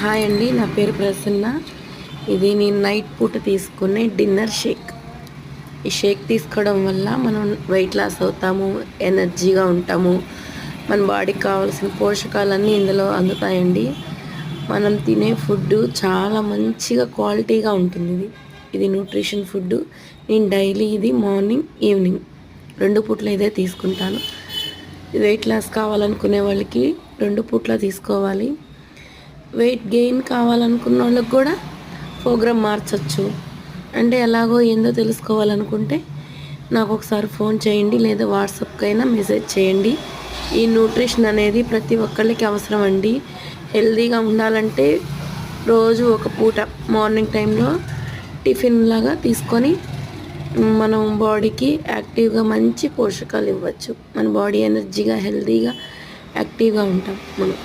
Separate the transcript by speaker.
Speaker 1: Hi అండి, నా పేరు ప్రసన్న. ఇది నేను నైట్ పూట తీసుకునే డిన్నర్ షేక్. ఈ షేక్ తీసుకోవడం వల్ల మనం వెయిట్ లాస్ అవుతాము, ఎనర్జీగా ఉంటాము. మన బాడీకి కావాల్సిన పోషకాలన్నీ ఇందులో అందుతాయండి. మనం తినే ఫుడ్ చాలా మంచిగా క్వాలిటీగా ఉంటుంది. ఇది న్యూట్రిషన్ ఫుడ్. నేను డైలీ ఇది మార్నింగ్ ఈవినింగ్ 2 పూట్ల ఇదే తీసుకుంటాను. వెయిట్ లాస్ కావాలనుకునే వాళ్ళకి 2 పూట్ల తీసుకోవాలి. వెయిట్ గెయిన్ కావాలనుకున్న వాళ్ళకి కూడా ప్రోగ్రామ్ మార్చచ్చు. అంటే ఎలాగో ఏందో తెలుసుకోవాలనుకుంటే నాకు ఒకసారి ఫోన్ చేయండి, లేదా వాట్సాప్కైనా మెసేజ్ చేయండి. ఈ న్యూట్రిషన్ అనేది ప్రతి ఒక్కళ్ళకి అవసరం అండి. హెల్తీగా ఉండాలంటే రోజు ఒక పూట మార్నింగ్ టైంలో టిఫిన్ లాగా తీసుకొని మనం బాడీకి యాక్టివ్గా మంచి పోషకాలు ఇవ్వచ్చు. మన బాడీ ఎనర్జీగా, హెల్తీగా, యాక్టివ్గా ఉంటాం మనం.